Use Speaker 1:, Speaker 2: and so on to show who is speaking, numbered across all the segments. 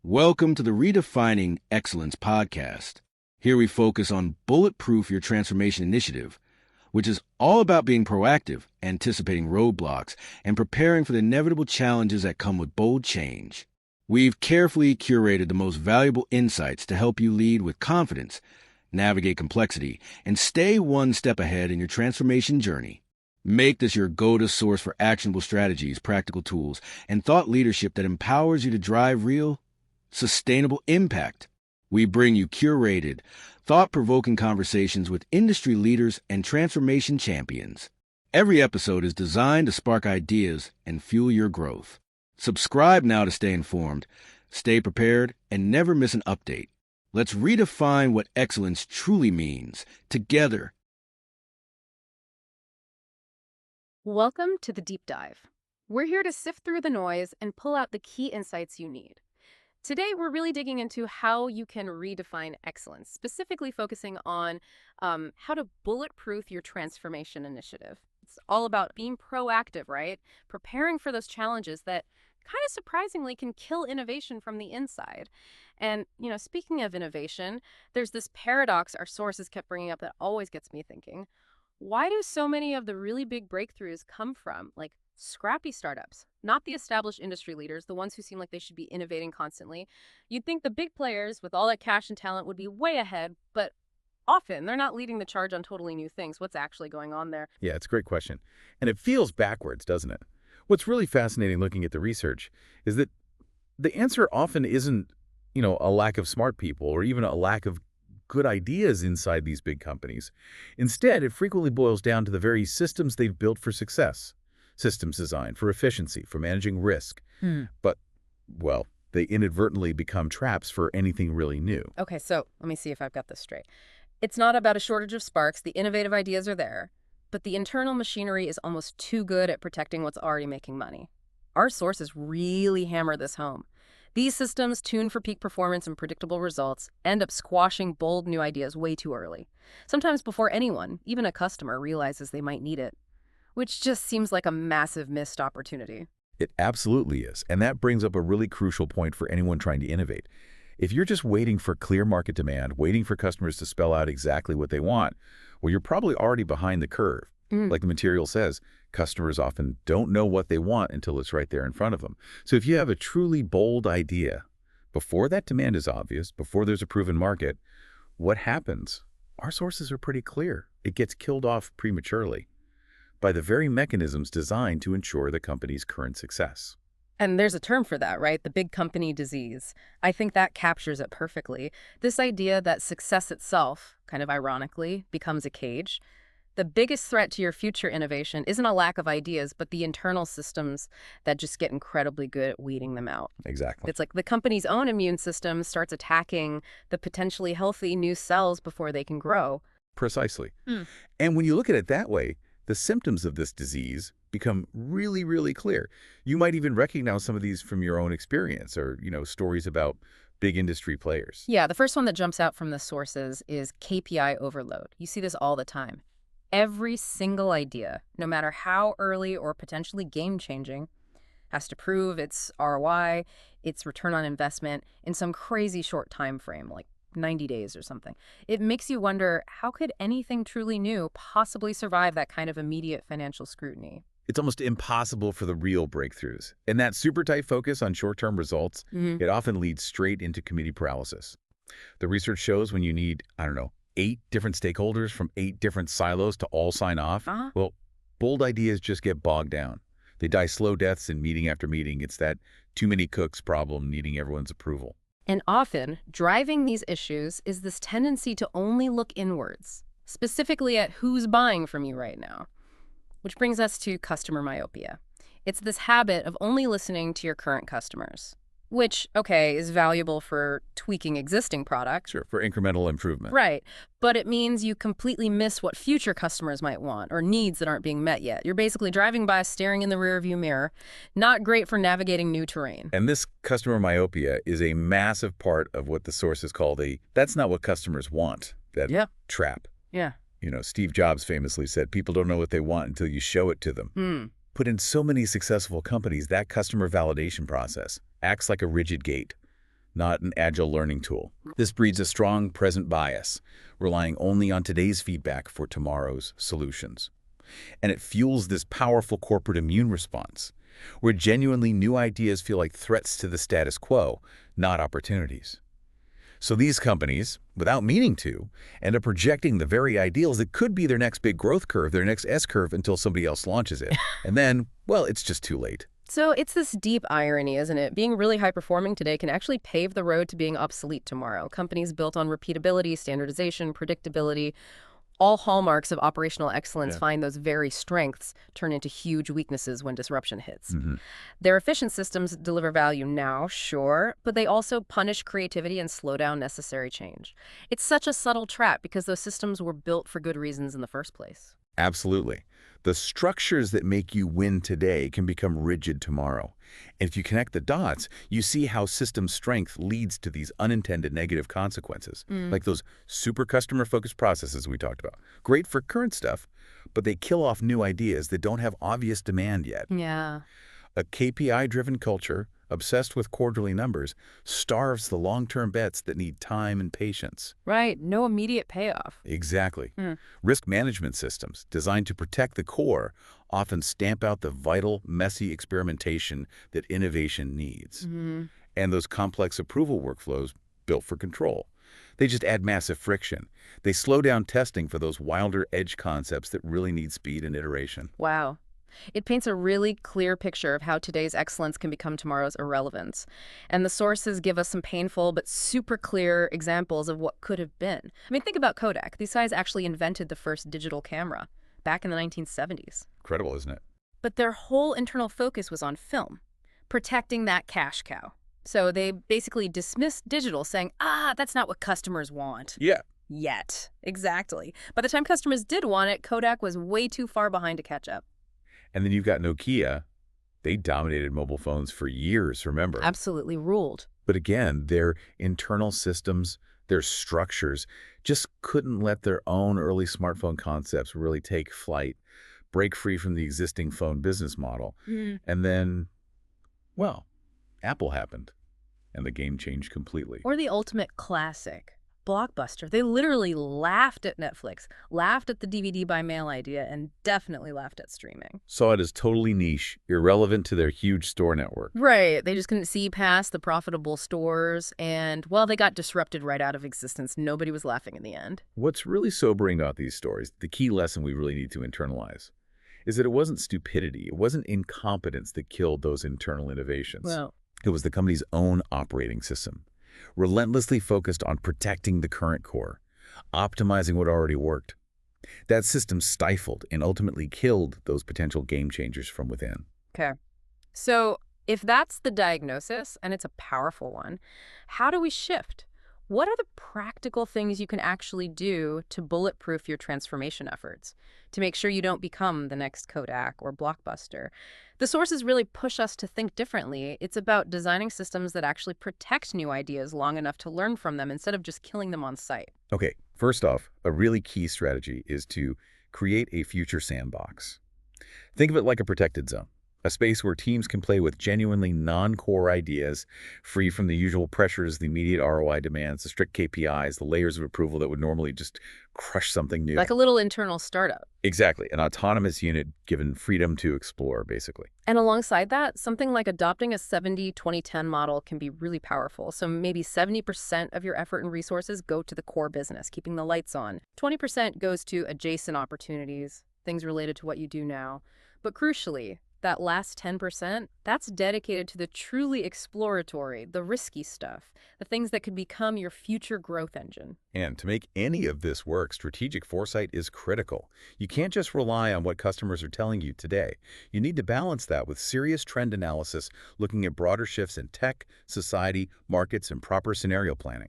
Speaker 1: Welcome to the Redefining Excellence podcast. Here we focus on Bulletproof Your Transformation Initiative, which is all about being proactive, anticipating roadblocks, and preparing for the inevitable challenges that come with bold change. We've carefully curated the most valuable insights to help you lead with confidence, navigate complexity, and stay one step ahead in your transformation journey. Make this your go-to source for actionable strategies, practical tools, and thought leadership that empowers you to drive real, sustainable impact. We bring you curated, thought-provoking conversations with industry leaders and transformation champions. Every episode is designed to spark ideas and fuel your growth. Subscribe now to stay informed, stay prepared, and never miss an update. Let's redefine what excellence truly means, together.
Speaker 2: Welcome to the Deep Dive. We're here to sift through the noise and pull out the key insights you need. Today, we're really digging into how you can redefine excellence, specifically focusing on how to bulletproof your transformation initiative. It's all about being proactive, right? Preparing for those challenges that kind of surprisingly can kill innovation from the inside. And, speaking of innovation, there's this paradox our sources kept bringing up that always gets me thinking. Why do so many of the really big breakthroughs come from, scrappy startups, not the established industry leaders, the ones who seem like they should be innovating constantly? You'd think the big players with all that cash and talent would be way ahead, but often they're not leading the charge on totally new things. What's actually going on there?
Speaker 3: Yeah, it's a great question. And it feels backwards, doesn't it? What's really fascinating looking at the research is that the answer often isn't, a lack of smart people or even a lack of good ideas inside these big companies. Instead, it frequently boils down to the very systems they've built for success. Systems designed for efficiency, for managing risk. But, they inadvertently become traps for anything really new.
Speaker 2: Okay, so let me see if I've got this straight. It's not about a shortage of sparks. The innovative ideas are there, but the internal machinery is almost too good at protecting what's already making money. Our sources really hammer this home. These systems, tuned for peak performance and predictable results, end up squashing bold new ideas way too early. Sometimes before anyone, even a customer, realizes they might need it, which just seems like a massive missed opportunity.
Speaker 3: It absolutely is. And that brings up a really crucial point for anyone trying to innovate. If you're just waiting for clear market demand, waiting for customers to spell out exactly what they want, well, you're probably already behind the curve. Like the material says, customers often don't know what they want until it's right there in front of them. So if you have a truly bold idea, before that demand is obvious, before there's a proven market, what happens? Our sources are pretty clear. It gets killed off prematurely by the very mechanisms designed to ensure the company's current success.
Speaker 2: And there's a term for that, right? The big company disease. I think that captures it perfectly. This idea that success itself, kind of ironically, becomes a cage. The biggest threat to your future innovation isn't a lack of ideas, but the internal systems that just get incredibly good at weeding them out.
Speaker 3: Exactly.
Speaker 2: It's like the company's own immune system starts attacking the potentially healthy new cells before they can grow.
Speaker 3: Precisely. And when you look at it that way, the symptoms of this disease become really, really clear. You might even recognize some of these from your own experience or, stories about big industry players.
Speaker 2: Yeah, the first one that jumps out from the sources is KPI overload. You see this all the time. Every single idea, no matter how early or potentially game-changing, has to prove its ROI, its return on investment, in some crazy short time frame, like 90 days or something. It makes you wonder, how could anything truly new possibly survive that kind of immediate financial scrutiny?
Speaker 3: It's almost impossible for the real breakthroughs. And that super tight focus on short-term results, it often leads straight into committee paralysis. The research shows when you need, 8 different stakeholders from 8 different silos to all sign off, well, bold ideas just get bogged down. They die slow deaths in meeting after meeting. It's that too many cooks problem needing everyone's approval.
Speaker 2: And often, driving these issues is this tendency to only look inwards, specifically at who's buying from you right now. Which brings us to customer myopia. It's this habit of only listening to your current customers, which, okay, is valuable for tweaking existing products.
Speaker 3: Sure, for incremental improvement.
Speaker 2: Right, but it means you completely miss what future customers might want or needs that aren't being met yet. You're basically driving by, staring in the rearview mirror. Not great for navigating new terrain.
Speaker 3: And this customer myopia is a massive part of what the sources call that's not what customers want, that trap.
Speaker 2: Yeah.
Speaker 3: Steve Jobs famously said, people don't know what they want until you show it to them. But in so many successful companies, that customer validation process acts like a rigid gate. not an agile learning tool. This breeds a strong present bias, relying only on today's feedback for tomorrow's solutions. And it fuels this powerful corporate immune response, where genuinely new ideas feel like threats to the status quo, not opportunities. So these companies, without meaning to, end up projecting the very ideals that could be their next big growth curve, their next S-curve, until somebody else launches it. And then, well, it's just too late.
Speaker 2: So it's this deep irony, isn't it? Being really high-performing today can actually pave the road to being obsolete tomorrow. Companies built on repeatability, standardization, predictability, all hallmarks of operational excellence find those very strengths turn into huge weaknesses when disruption hits. Their efficient systems deliver value now, sure, but they also punish creativity and slow down necessary change. It's such a subtle trap because those systems were built for good reasons in the first place.
Speaker 3: Absolutely. The structures that make you win today can become rigid tomorrow. And if you connect the dots, you see how system strength leads to these unintended negative consequences, like those super customer-focused processes we talked about. Great for current stuff, but they kill off new ideas that don't have obvious demand yet.
Speaker 2: Yeah.
Speaker 3: A KPI-driven culture, obsessed with quarterly numbers, starves the long-term bets that need time and patience.
Speaker 2: Right. No immediate payoff.
Speaker 3: Exactly. Risk management systems designed to protect the core often stamp out the vital, messy experimentation that innovation needs. And those complex approval workflows built for control, they just add massive friction. They slow down testing for those wilder edge concepts that really need speed and iteration.
Speaker 2: Wow. It paints a really clear picture of how today's excellence can become tomorrow's irrelevance. And the sources give us some painful but super clear examples of what could have been. I mean, think about Kodak. These guys actually invented the first digital camera back in the 1970s.
Speaker 3: Incredible, isn't it?
Speaker 2: But their whole internal focus was on film, protecting that cash cow. So they basically dismissed digital, saying, that's not what customers want.
Speaker 3: Yeah.
Speaker 2: Yet. Exactly. By the time customers did want it, Kodak was way too far behind to catch up.
Speaker 3: And then you've got Nokia. They dominated mobile phones for years, remember?
Speaker 2: Absolutely ruled.
Speaker 3: But again, their internal systems, their structures, just couldn't let their own early smartphone concepts really take flight, break free from the existing phone business model. And then, well, Apple happened, and the game changed completely.
Speaker 2: Or the ultimate classic, Blockbuster. They literally laughed at Netflix, laughed at the DVD by mail idea, and definitely laughed at streaming.
Speaker 3: Saw it as totally niche, irrelevant to their huge store network.
Speaker 2: Right. They just couldn't see past the profitable stores, and, well, they got disrupted right out of existence. Nobody was laughing in the end.
Speaker 3: What's really sobering about these stories, the key lesson we really need to internalize, is that it wasn't stupidity, it wasn't incompetence that killed those internal innovations.
Speaker 2: Well,
Speaker 3: it was the company's own operating system, relentlessly focused on protecting the current core, optimizing what already worked. That system stifled and ultimately killed those potential game changers from within.
Speaker 2: okay. So if that's the diagnosis, and it's a powerful one, how do we shift? What are the practical things you can actually do to bulletproof your transformation efforts, to make sure you don't become the next Kodak or Blockbuster? The sources really push us to think differently. It's about designing systems that actually protect new ideas long enough to learn from them instead of just killing them on sight.
Speaker 3: Okay, first off, a really key strategy is to create a future sandbox. Think of it like a protected zone, a space where teams can play with genuinely non-core ideas, free from the usual pressures, the immediate ROI demands, the strict KPIs, the layers of approval that would normally just crush something new.
Speaker 2: Like a little internal startup.
Speaker 3: Exactly, an autonomous unit given freedom to explore, basically.
Speaker 2: And alongside that, something like adopting a 70-20-10 model can be really powerful. So maybe 70% of your effort and resources go to the core business, keeping the lights on. 20% goes to adjacent opportunities, things related to what you do now. But crucially, that last 10%, that's dedicated to the truly exploratory, the risky stuff, the things that could become your future growth engine.
Speaker 3: And to make any of this work, strategic foresight is critical. You can't just rely on what customers are telling you today. You need to balance that with serious trend analysis, looking at broader shifts in tech, society, markets, and proper scenario planning.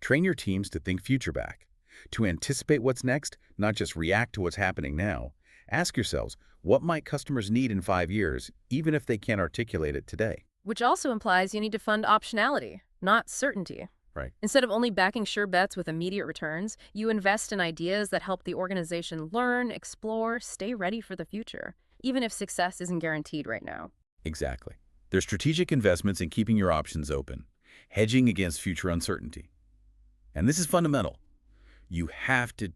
Speaker 3: Train your teams to think future back, to anticipate what's next, not just react to what's happening now. Ask yourselves, what might customers need in 5 years, even if they can't articulate it today?
Speaker 2: Which also implies you need to fund optionality, not certainty.
Speaker 3: Right.
Speaker 2: Instead of only backing sure bets with immediate returns, you invest in ideas that help the organization learn, explore, stay ready for the future, even if success isn't guaranteed right now.
Speaker 3: Exactly. There's strategic investments in keeping your options open. hedging against future uncertainty. And this is fundamental. You have to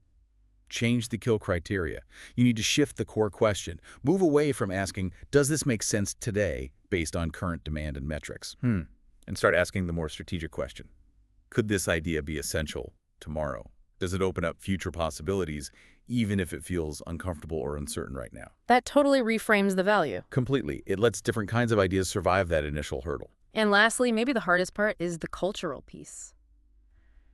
Speaker 3: change the kill criteria. You need to shift the core question. Move away from asking, does this make sense today based on current demand and metrics? And start asking the more strategic question. Could this idea be essential tomorrow? Does it open up future possibilities, even if it feels uncomfortable or uncertain right now?
Speaker 2: That totally reframes the value.
Speaker 3: Completely. It lets different kinds of ideas survive that initial hurdle.
Speaker 2: And lastly, maybe the hardest part is the cultural piece.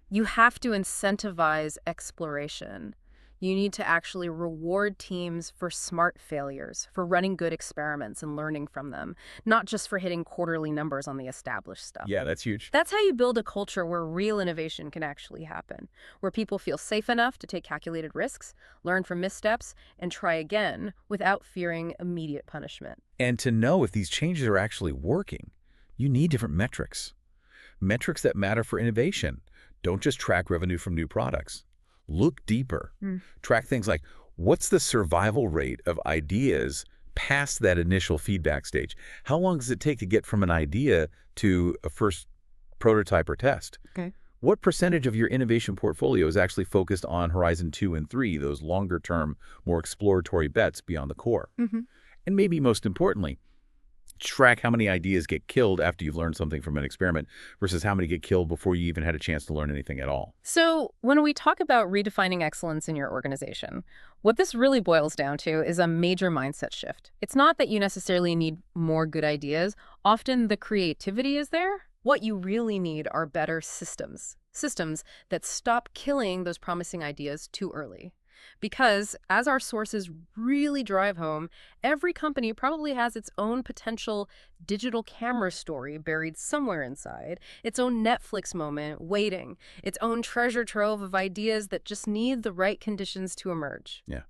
Speaker 2: You have to incentivize exploration. You need to actually reward teams for smart failures, for running good experiments and learning from them, not just for hitting quarterly numbers on the established stuff.
Speaker 3: Yeah, that's huge.
Speaker 2: That's how you build a culture where real innovation can actually happen, where people feel safe enough to take calculated risks, learn from missteps, and try again without fearing immediate punishment.
Speaker 3: And to know if these changes are actually working, you need different metrics. Metrics that matter for innovation. Don't just track revenue from new products. Look deeper. Track things like, what's the survival rate of ideas past that initial feedback stage? How long does it take to get from an idea to a first prototype or test?
Speaker 2: Okay.
Speaker 3: What percentage of your innovation portfolio is actually focused on Horizon 2 and 3, those longer-term, more exploratory bets beyond the core? And maybe most importantly, track how many ideas get killed after you've learned something from an experiment versus how many get killed before you even had a chance to learn anything at all.
Speaker 2: So when we talk about redefining excellence in your organization, what this really boils down to is a major mindset shift. It's not that you necessarily need more good ideas. Often the creativity is there. What you really need are better systems. Systems that stop killing those promising ideas too early. Because, as our sources really drive home, every company probably has its own potential digital camera story buried somewhere inside, its own Netflix moment waiting, its own treasure trove of ideas that just need the right conditions to emerge.
Speaker 3: Yeah.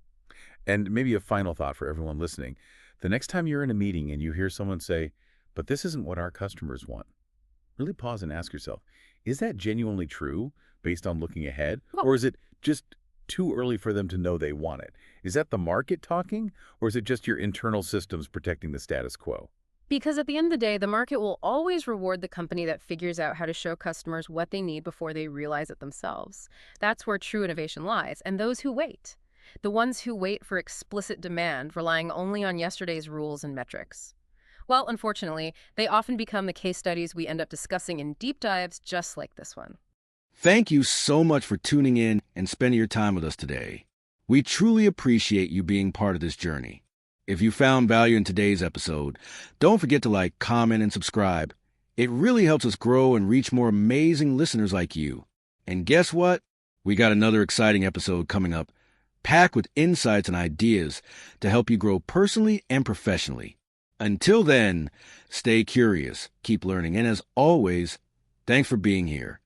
Speaker 3: And maybe a final thought for everyone listening. The next time you're in a meeting and you hear someone say, but this isn't what our customers want, really pause and ask yourself, is that genuinely true based on looking ahead?
Speaker 2: Well,
Speaker 3: or is it just too early for them to know they want it? Is that the market talking, or is it just your internal systems protecting the status quo?
Speaker 2: Because at the end of the day, the market will always reward the company that figures out how to show customers what they need before they realize it themselves. That's where true innovation lies, and those who wait. The ones who wait for explicit demand, relying only on yesterday's rules and metrics. Well, unfortunately, they often become the case studies we end up discussing in deep dives just like this one.
Speaker 1: Thank you so much for tuning in and spending your time with us today. We truly appreciate you being part of this journey. If you found value in today's episode, don't forget to like, comment, and subscribe. It really helps us grow and reach more amazing listeners like you. And guess what? We got another exciting episode coming up, packed with insights and ideas to help you grow personally and professionally. Until then, stay curious, keep learning, and as always, thanks for being here.